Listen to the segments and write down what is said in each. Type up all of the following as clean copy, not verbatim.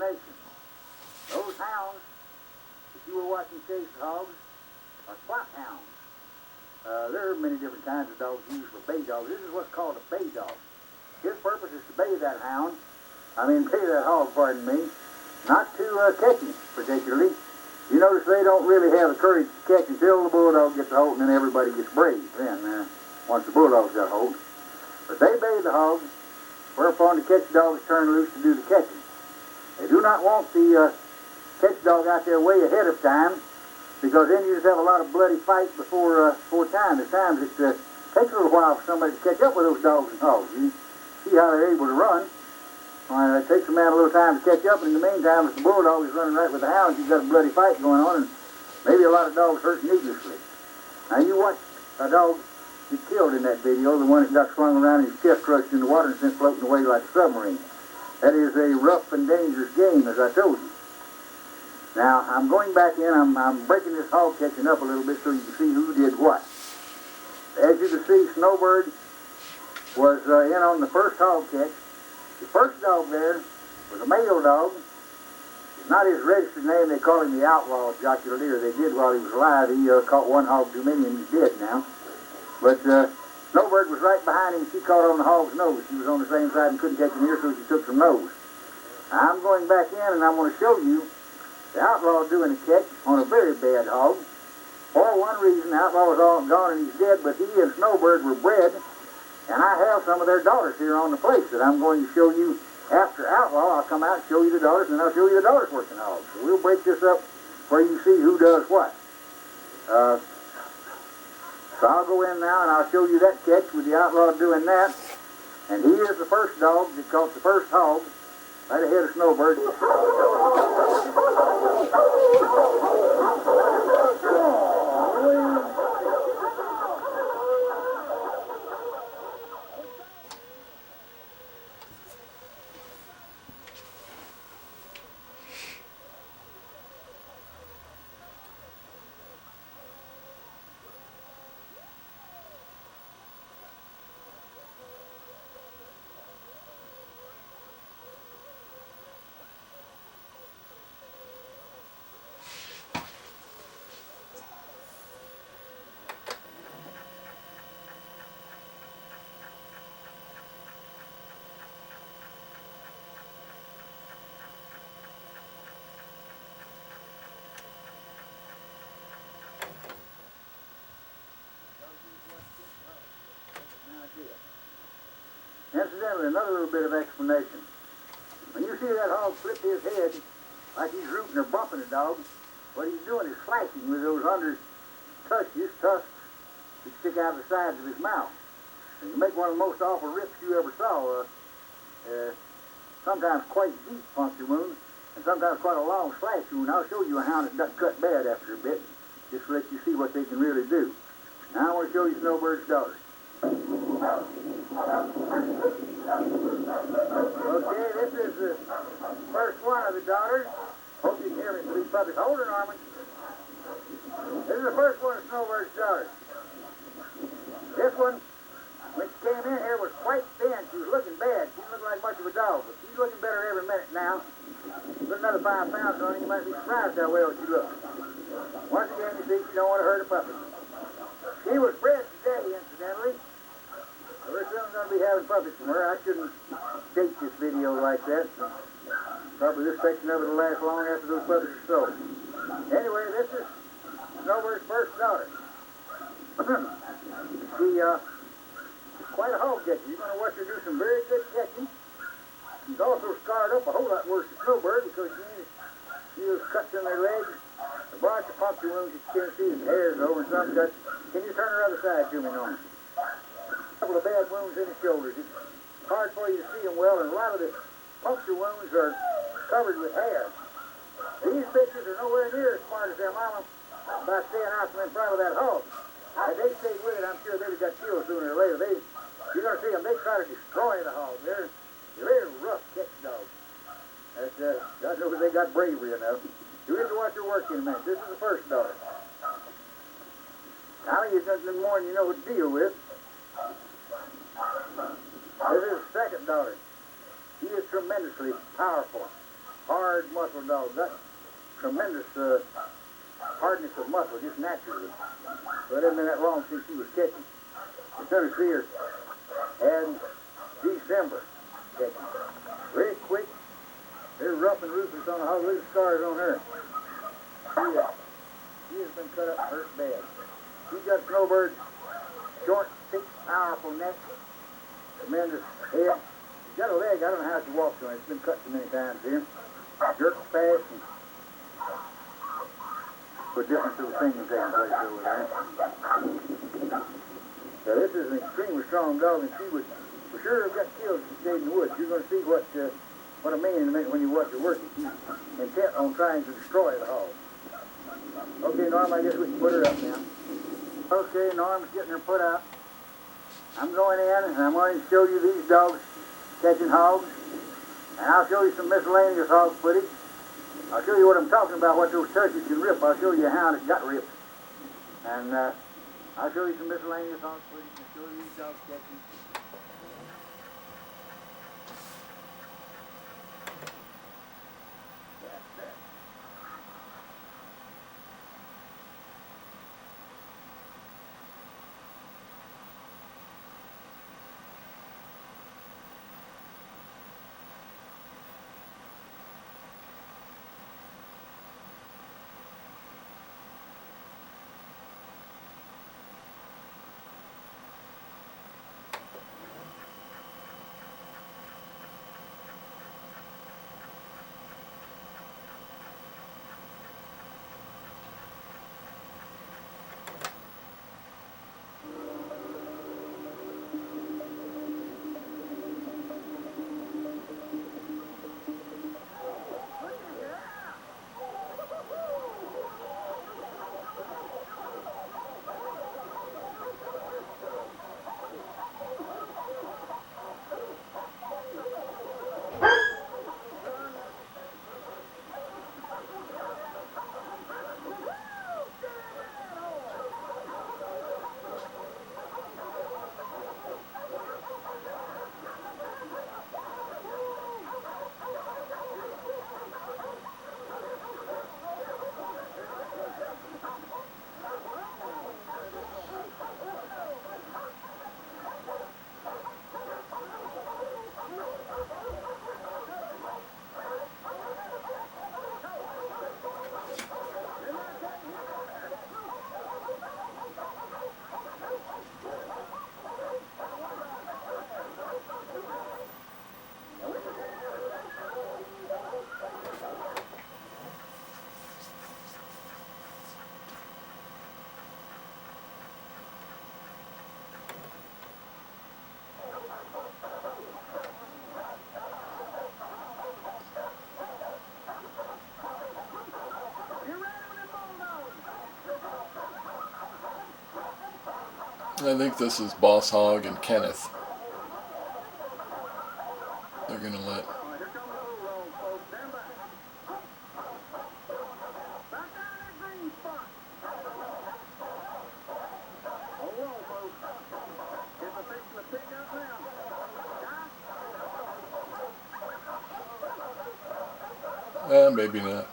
explanation. Those hounds that you were watching chase the hogs are plot hounds. There are many different kinds of dogs used for bay dogs. This is what's called a bay dog. His purpose is to bay that bay that hog, pardon me, not to catch him particularly. You notice they don't really have the courage to catch until the bulldog gets a hold, and then everybody gets brave then, once the bulldog's got a hold. But they bay the hog, whereupon the catch dog is turned loose to do the catching. They do not want the catch dog out there way ahead of time, because then you just have a lot of bloody fight before time. At times it takes a little while for somebody to catch up with those dogs and hogs. You see how they're able to run. It takes a man a little time to catch up, and in the meantime, if the bulldog is running right with the hounds, you've got a bloody fight going on, and maybe a lot of dogs hurt needlessly. Now, you watched a dog get killed in that video, the one that got slung around and his chest crushed in the water and sent floating away like a submarine. That is a rough and dangerous game, as I told you. Now, I'm going back in, I'm breaking this hog catching up a little bit so you can see who did what. As you can see, Snowbird was in on the first hog catch. The first dog there was a male dog. It's not his registered name. They call him the Outlaw Jocular Deer. They did while he was alive. He caught one hog too many, and he's dead now. But Snowbird was right behind him. She caught on the hog's nose. She was on the same side and couldn't catch him here, so she took some nose. Now, I'm going back in, and I'm going to show you the Outlaw doing a catch on a very bad hog. For one reason, the Outlaw is all gone and he's dead, but he and Snowbird were bred. And I have some of their daughters here on the place that I'm going to show you after Outlaw. I'll come out and show you the daughters, and then I'll show you the daughters working hogs. So we'll break this up where you see who does what. So I'll go in now and I'll show you that catch with the Outlaw doing that. And he is the first dog that caught the first hog right ahead of Snowbird. Incidentally, another little bit of explanation. When you see that hog flip his head like he's rooting or bumping a dog, what he's doing is slashing with those tusks that stick out of the sides of his mouth. And you make one of the most awful rips you ever saw. Sometimes quite deep puncture wounds, and sometimes quite a long slash wound. I'll show you a hound that got cut bad after a bit, just to let you see what they can really do. Now I want to show you Snowbird's daughters. Okay, this is the first one of the daughters. Hope you can hear me for these puppies. Hold it, Norman. This is the first one of Snowbird's daughters. This one, when she came in here, was quite thin. She was looking bad. She didn't look like much of a dog, but she's looking better every minute now. Put another 5 pounds on her, you might be surprised how well she looks. Once again, you see, she don't want to hurt a puppy. She was bred today, incidentally. We're soon going to be having puppies from her. I shouldn't date this video like that. Probably this section of it will last long after those puppies are sold. Anyway, this is Snowbird's first daughter. She's quite a hog catcher. You're going to watch her do some very good catching. She's also scarred up a whole lot worse than Snowbird because she has cuts in their legs, a bunch of puncture wounds that you can't see, the hairs over, and some cuts. Can you turn her other side to me, Norman? A couple of bad wounds in the shoulders. It's hard for you to see them well, and a lot of the puncture wounds are covered with hair. These bitches are nowhere near as smart as their mama by staying out from in front of that hog. If they stayed with it, I'm sure they'd have got killed sooner or later. You're going to see them, they try to destroy the hog. They're very rough catch dogs. God knows they got bravery enough. You get to watch her work in a minute. This is the first daughter. Now you've done more than you know what to deal with. This is the second daughter. She is tremendously powerful, hard hard muscle dog. Got tremendous hardness of muscle just naturally. So it hasn't been that long since she was catching. You're going to see her in December catching. Very quick. They're rough and ruthless on the hog. Look at the scars on her. She has been cut up and hurt bad. She's got a snowbird, short, thick, powerful neck, tremendous head. She's got a leg. I don't know how she walks on it. It's been cut too many times here. Jerks fast and put different little things taking place over there. So this is an extremely strong dog, and she would for sure have got killed if she stayed in the woods. You're going to see what I mean in a minute when you watch her working. She's intent on trying to destroy the hog. Okay, Norm, I guess we can put her up now. Okay, Norm's getting her put up. I'm going in, and I'm going to show you these dogs catching hogs. And I'll show you some miscellaneous hog footage. I'll show you what I'm talking about, what those turkeys can rip. I'll show you how it got ripped. And I'll show you some miscellaneous hog footage and show you these dogs catching. I think this is Boss Hog and Kenneth. They're going to let... maybe not.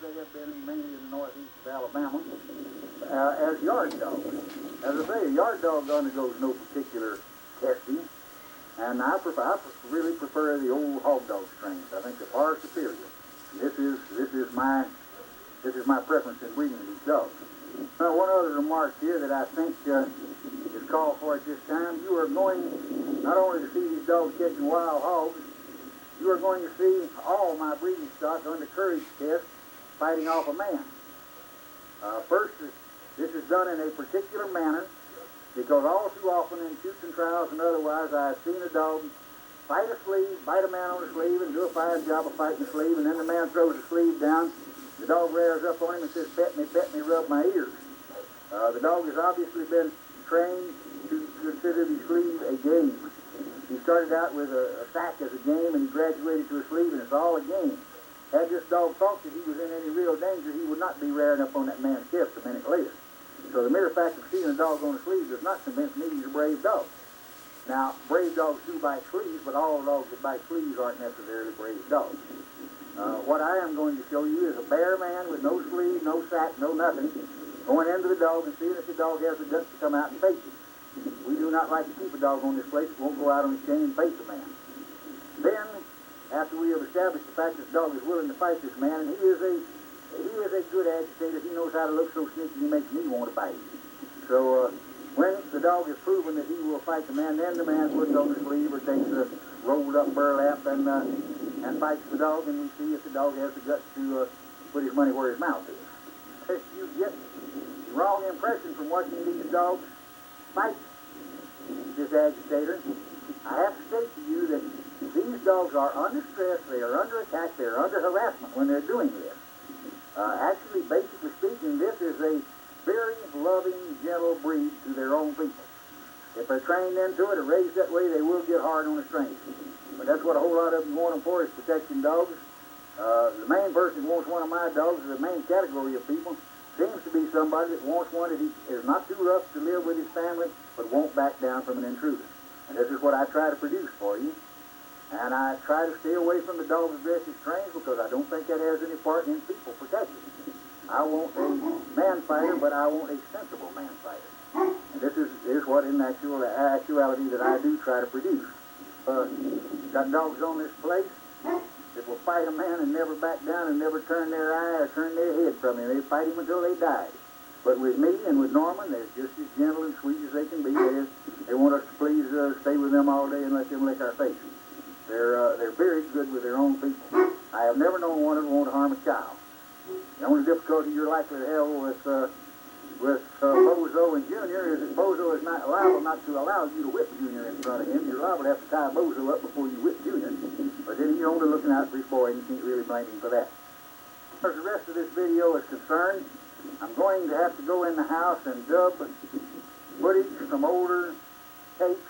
They have been mainly in the northeast of Alabama as yard dogs. As I say, a yard dog undergoes no particular testing, and I really prefer the old hog dog strains. I think they're far superior. This is my preference in breeding these dogs. Now, one other remark here that I think is called for at this time: you are going not only to see these dogs catching wild hogs, you are going to see all my breeding stock under courage test fighting off a man. First, this is done in a particular manner because all too often in shoots and trials down on the sleeve and do a fine job of fighting the sleeve, and then the man throws the sleeve down. The dog rears up on him and says, pet me, rub my ears. The dog has obviously been trained to consider the sleeve a game. He started out with a sack as a game, and he graduated to a sleeve, and it's all a game. Had this dog thought that he was in any real danger, he would not be rearing up on that man's chest a minute later. So the mere fact of seeing a dog on a sleeve does not convince me he's a brave dog. Now, brave dogs do bite sleeves, but all dogs that bite sleeves aren't necessarily brave dogs. What I am going to show you is a bare man with no sleeve, no sack, no nothing, going into the dog and seeing if the dog has the guts to come out and face him. We do not like to keep a dog on this place that won't go out on his chain and face a man. Then, after we have established the fact that the dog is willing to fight this man, and he is a good agitator, he knows how to look so sneaky he makes me want to bite him. So, when the dog has proven that he will fight the man, then the man puts on the sleeve or takes a rolled up burlap and fights the dog, and we see if the dog has the guts to put his money where his mouth is. If you get the wrong impression from watching these dogs fight this agitator, I have to say to you that these dogs are under stress, they are under attack, they are under harassment when they're doing this. Actually, basically speaking, this is a very loving, gentle breed to their own people. If they're trained into it or raised that way, they will get hard on a stranger. But that's what a whole lot of them want them for, is protection dogs. The main person who wants one of my dogs, the main category of people, seems to be somebody that wants one that is not too rough to live with his family, but won't back down from an intruder. And this is what I try to produce for you. And I try to stay away from the dog's aggressive strains because I don't think that has any part in people protection. I want a man fighter, but I want a sensible man fighter. And this is what in actuality that I do try to produce. Got dogs on this place that will fight a man and never back down and never turn their eye or turn their head from him. They fight him until they die. But with me and with Norman, they're just as gentle and sweet as they can be. They want us to please stay with them all day and let them lick our faces. They're very good with their own people. I have never known one that won't harm a child. The only difficulty you're likely to have with Bozo and Junior is that Bozo is not liable not to allow you to whip Junior in front of him. You're liable to have to tie Bozo up before you whip Junior. But then you're only looking out for his boy, and you can't really blame him for that. As far as the rest of this video is concerned, I'm going to have to go in the house and dub footage from older tapes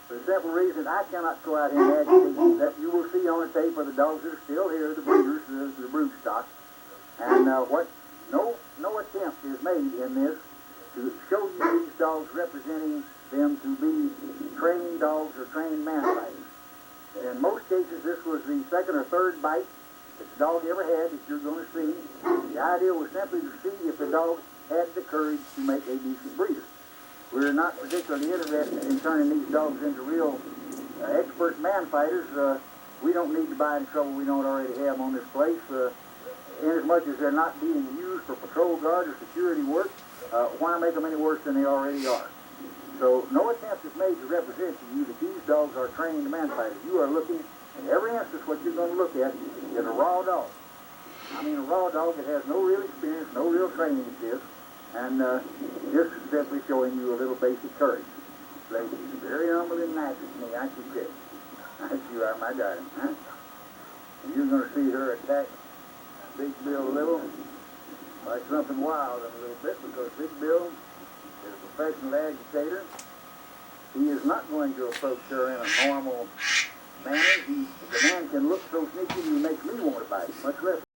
for the simple reason I cannot go out here and agitate that you will see on the tape are the dogs that are still here, the breeders, the brood stock. And no attempt is made in this to show you these dogs representing them to be trained dogs or trained man fighters. In most cases, this was the second or third bite that the dog ever had that you're going to see. The idea was simply to see if the dog had the courage to make a decent breeder. We're not particularly interested in turning these dogs into real expert man fighters. We don't need to buy any trouble we don't already have on this place. Inasmuch as they're not being used for patrol guard or security work, why make them any worse than they already are? So no attempt is made to represent to you that these dogs are trained man fighters. You are looking, in every instance, what you're going to look at is a raw dog. I mean a raw dog that has no real experience, no real training in this, and just simply showing you a little basic courage. Ladies, very humble and nice with me, aren't you, Chris? Nice you are, my darling, huh? And you're going to see her attack Big Bill Little like something wild in a little bit, because Big Bill is a professional agitator. He is not going to approach her in a normal manner. The man can look so sneaky he makes me want to bite, much less